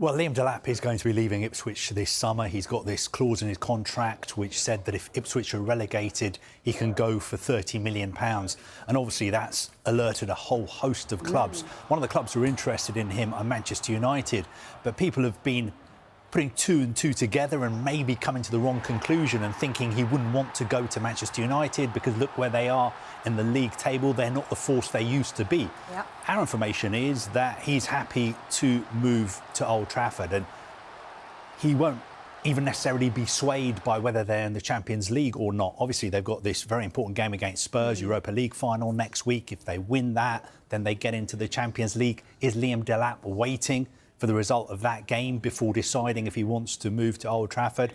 Well, Liam Delap is going to be leaving Ipswich this summer. He's got this clause in his contract which said that if Ipswich are relegated, he can go for £30 million. And obviously that's alerted a whole host of clubs. One of the clubs who are interested in him are Manchester United. But people have been putting two and two together and maybe coming to the wrong conclusion and thinking he wouldn't want to go to Manchester United because look where they are in the league table. They're not the force they used to be. Yep. Our information is that he's happy to move to Old Trafford and he won't even necessarily be swayed by whether they're in the Champions League or not. Obviously, they've got this very important game against Spurs, Europa League final next week. If they win that, then they get into the Champions League. Is Liam Delap waiting for the result of that game before deciding if he wants to move to Old Trafford?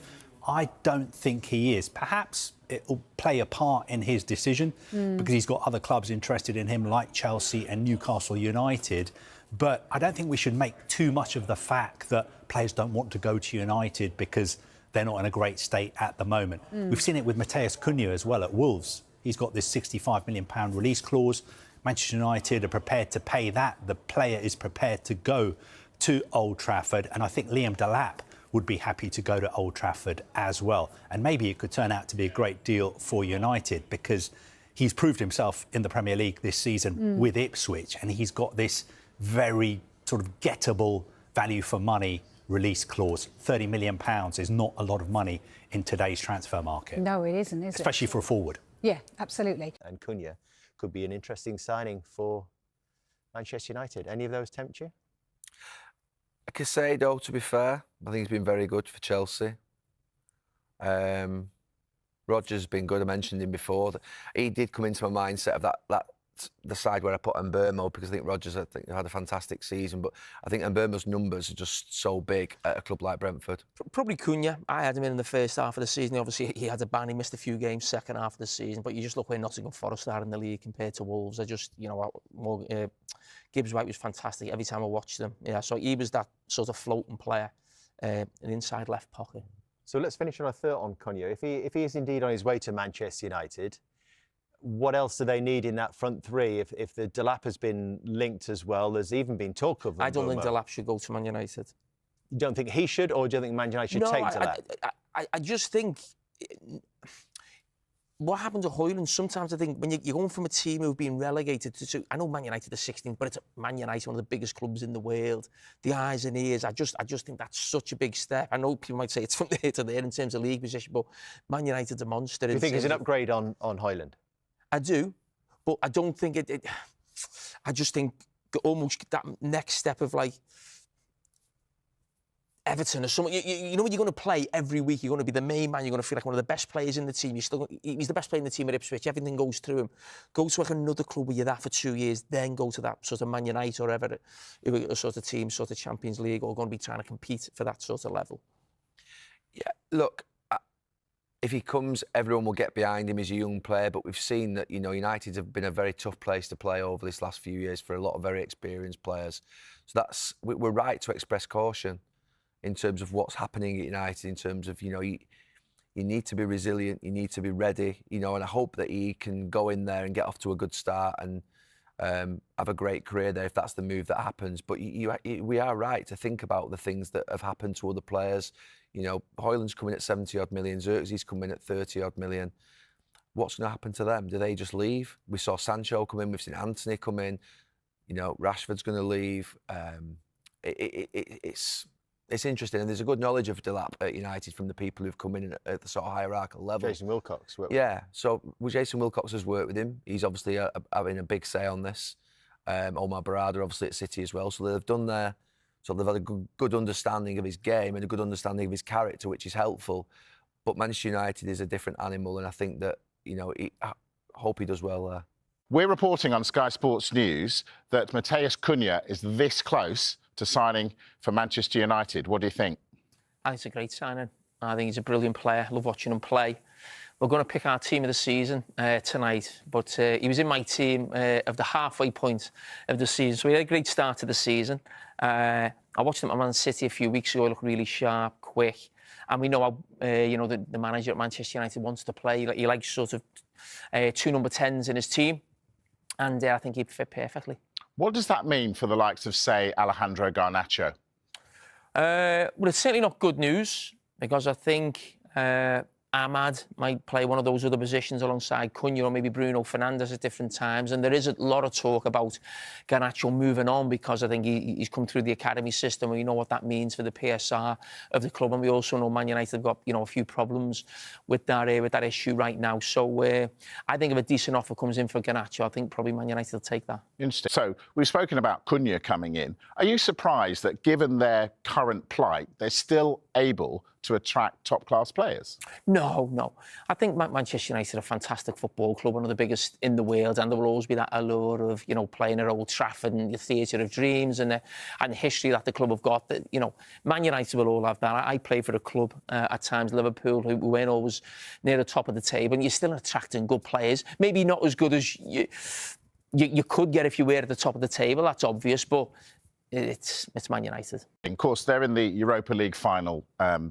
I don't think he is. Perhaps it'll play a part in his decision because he's got other clubs interested in him like Chelsea and Newcastle United. But I don't think we should make too much of the fact that players don't want to go to United because they're not in a great state at the moment. We've seen it with Matheus Cunha as well at Wolves. He's got this £65 million release clause. Manchester United are prepared to pay that. The player is prepared to go to Old Trafford, and I think Liam Delap would be happy to go to Old Trafford as well. And maybe it could turn out to be a great deal for United because he's proved himself in the Premier League this season with Ipswich, and he's got this very sort of gettable value for money release clause. £30 million is not a lot of money in today's transfer market. No, it isn't, is it? Especially for a forward. Yeah, absolutely. And Cunha could be an interesting signing for Manchester United. Any of those tempt you? Caicedo, to be fair, I think he's been very good for Chelsea. Rodgers has been good. I mentioned him before. He did come into my mindset of the side where I put Mbeumo because I think Rodgers had a fantastic season, but I think Mbeumo's numbers are just so big at a club like Brentford. Probably Cunha. I had him in the first half of the season. Obviously, he had a ban. He missed a few games second half of the season, but you just look where Nottingham Forest are in the league compared to Wolves. I just, Gibbs-White was fantastic every time I watched them. Yeah, so he was that sort of floating player, an inside left pocket. So let's finish on a thought on Cunha. If he is indeed on his way to Manchester United, what else do they need in that front three? If the Delap has been linked as well, there's even been talk of them. I don't think Delap should go to Man United. You don't think he should, or do you think Man United should take Delap? I just think what happened to Højlund, sometimes I think when you're going from a team who've been relegated to I know Man United are 16th, but it's Man United, one of the biggest clubs in the world. The eyes and ears, I just think that's such a big step. I know people might say it's from there to there in terms of league position, but Man United's a monster. Do you think it's an upgrade on Højlund? I do, but I don't think I just think almost that next step of like Everton or something. You know when you're going to play every week, you're going to be the main man. You're going to feel like one of the best players in the team. He's the best player in the team at Ipswich. Everything goes through him. Go to like another club where you're that for 2 years, then go to that sort of Man United or whatever, a sort of team, sort of Champions League, or going to be trying to compete for that sort of level. Yeah, look. If he comes, everyone will get behind him as a young player, but we've seen that, United have been a very tough place to play over this last few years for a lot of very experienced players. So we're right to express caution in terms of what's happening at United, in terms of, you need to be resilient, you need to be ready, and I hope that he can go in there and get off to a good start and have a great career there if that's the move that happens. But we are right to think about the things that have happened to other players. Højlund's coming at 70-odd million, Xerxes coming at 30-odd million. What's going to happen to them? Do they just leave? We saw Sancho come in, we've seen Anthony come in, Rashford's going to leave. It's interesting, and there's a good knowledge of Delap at United from the people who've come in at the sort of hierarchical level. Jason Wilcox. So Jason Wilcox has worked with him. He's obviously having a big say on this. Omar Barada, obviously at City as well. So they've done their... So they've had a good understanding of his game and a good understanding of his character, which is helpful. But Manchester United is a different animal, and I think that, I hope he does well there. We're reporting on Sky Sports News that Matheus Cunha is this close to signing for Manchester United. What do you think? I think it's a great signing. I think he's a brilliant player. I love watching him play. We're going to pick our team of the season tonight, but he was in my team of the halfway point of the season. So we had a great start to the season. I watched him at Man City a few weeks ago. He looked really sharp, quick. And we know how, the manager at Manchester United wants to play. He likes sort of 2 number 10s in his team. And I think he'd fit perfectly. What does that mean for the likes of, say, Alejandro Garnacho? Well, it's certainly not good news because I think Ahmad might play one of those other positions alongside Cunha or maybe Bruno Fernandes at different times. And there is a lot of talk about Garnacho moving on because I think he's come through the academy system and we know what that means for the PSR of the club. And we also know Man United have got, a few problems with that issue right now. So I think if a decent offer comes in for Garnacho, I think probably Man United will take that. Interesting. So we've spoken about Cunha coming in. Are you surprised that given their current plight, they're still able to attract top-class players? No. I think Manchester United are a fantastic football club, one of the biggest in the world, and there will always be that allure of, playing at Old Trafford and the theatre of dreams and the history that the club have got. That Man United will all have that. I play for a club at times, Liverpool, who weren't always near the top of the table, and you're still attracting good players. Maybe not as good as you could get if you were at the top of the table. That's obvious, but it's Man United. Of course, they're in the Europa League final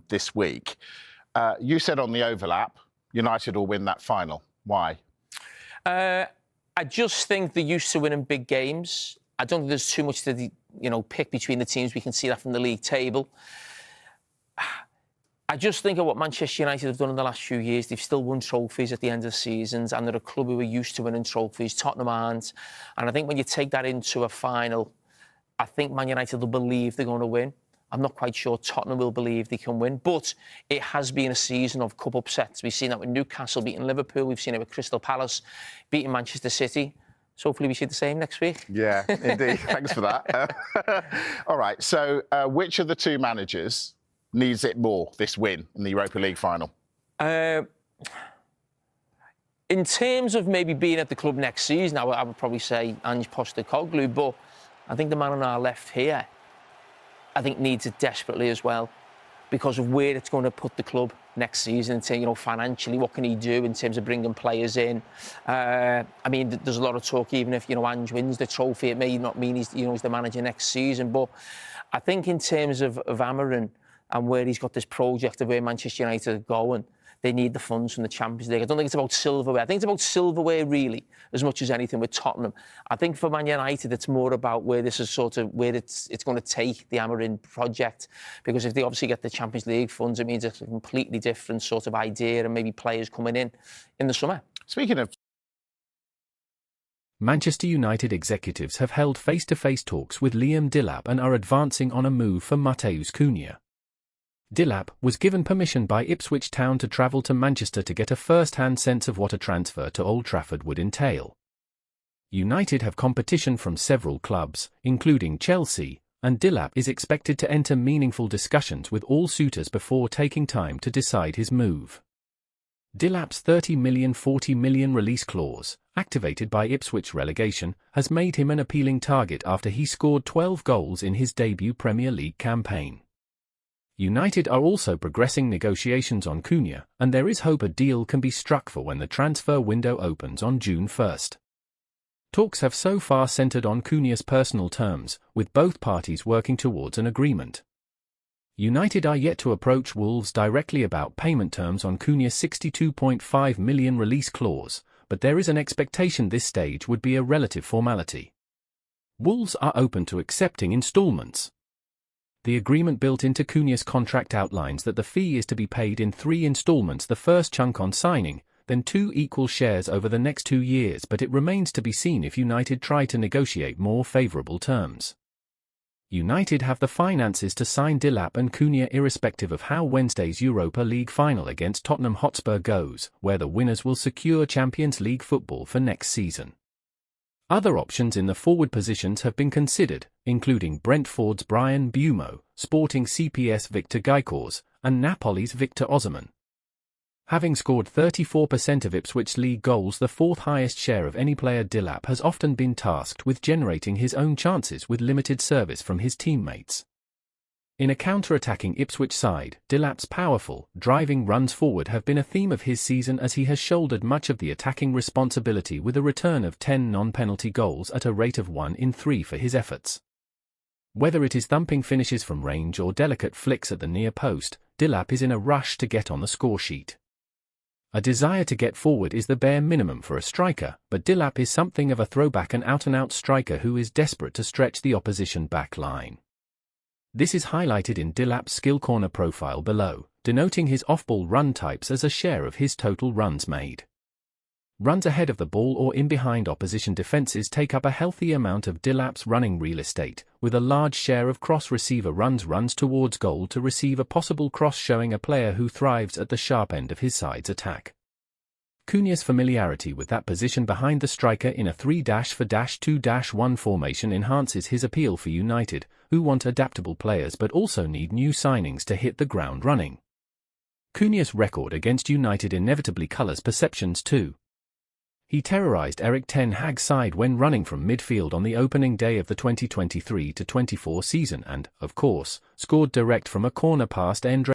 this week. You said on the overlap, United will win that final. Why? I just think they're used to winning big games. I don't think there's too much to pick between the teams. We can see that from the league table. I just think of what Manchester United have done in the last few years. They've still won trophies at the end of the seasons, and they're a club who are used to winning trophies. Tottenham aren't. And I think when you take that into a final, I think Man United will believe they're going to win. I'm not quite sure Tottenham will believe they can win. But it has been a season of cup upsets. We've seen that with Newcastle beating Liverpool. We've seen it with Crystal Palace beating Manchester City. So hopefully we see the same next week. Yeah, indeed. Thanks for that. All right, so which of the two managers needs it more, this win in the Europa League final? In terms of maybe being at the club next season, I would probably say Ange Postecoglou, but I think the man on our left here, I think needs it desperately as well because of where it's going to put the club next season. Financially, what can he do in terms of bringing players in? There's a lot of talk, even if, Ange wins the trophy, it may not mean he's the manager next season. But I think in terms of Amorim and where he's got this project of where Manchester United are going, they need the funds from the Champions League. I don't think it's about silverware. I think it's about silverware, really, as much as anything with Tottenham. I think for Man United, it's more about where this is where it's going to take the Amorim project. Because if they obviously get the Champions League funds, it means it's a completely different sort of idea and maybe players coming in the summer. Speaking of... Manchester United executives have held face-to-face talks with Liam Delap and are advancing on a move for Matheus Cunha. Delap was given permission by Ipswich Town to travel to Manchester to get a first-hand sense of what a transfer to Old Trafford would entail. United have competition from several clubs, including Chelsea, and Delap is expected to enter meaningful discussions with all suitors before taking time to decide his move. Delap's £30 million, £40 million release clause, activated by Ipswich relegation, has made him an appealing target after he scored 12 goals in his debut Premier League campaign. United are also progressing negotiations on Cunha, and there is hope a deal can be struck for when the transfer window opens on June 1st. Talks have so far centred on Cunha's personal terms, with both parties working towards an agreement. United are yet to approach Wolves directly about payment terms on Cunha's £62.5 million release clause, but there is an expectation this stage would be a relative formality. Wolves are open to accepting instalments. The agreement built into Cunha's contract outlines that the fee is to be paid in 3 instalments, the first chunk on signing, then 2 equal shares over the next 2 years, but it remains to be seen if United try to negotiate more favourable terms. United have the finances to sign Delap and Cunha irrespective of how Wednesday's Europa League final against Tottenham Hotspur goes, where the winners will secure Champions League football for next season. Other options in the forward positions have been considered, including Brentford's Brian Bumo, Sporting CP's Victor Gyökeres, and Napoli's Victor Osimhen. Having scored 34% of Ipswich League goals, the 4th highest share of any player, Delap has often been tasked with generating his own chances with limited service from his teammates. In a counter-attacking Ipswich side, Delap's powerful, driving runs forward have been a theme of his season as he has shouldered much of the attacking responsibility with a return of 10 non-penalty goals at a rate of 1 in 3 for his efforts. Whether it is thumping finishes from range or delicate flicks at the near post, Delap is in a rush to get on the score sheet. A desire to get forward is the bare minimum for a striker, but Delap is something of a throwback, an out-and-out striker who is desperate to stretch the opposition back line. This is highlighted in Delap's skill corner profile below, denoting his off-ball run types as a share of his total runs made. Runs ahead of the ball or in behind opposition defenses take up a healthy amount of Delap's running real estate, with a large share of cross-receiver runs towards goal to receive a possible cross, showing a player who thrives at the sharp end of his side's attack. Cunha's familiarity with that position behind the striker in a 3-4-2-1 formation enhances his appeal for United, who want adaptable players but also need new signings to hit the ground running. Cunha's record against United inevitably colours perceptions too. He terrorised Erik Ten Hag's side when running from midfield on the opening day of the 2023-24 season and, of course, scored direct from a corner past Endre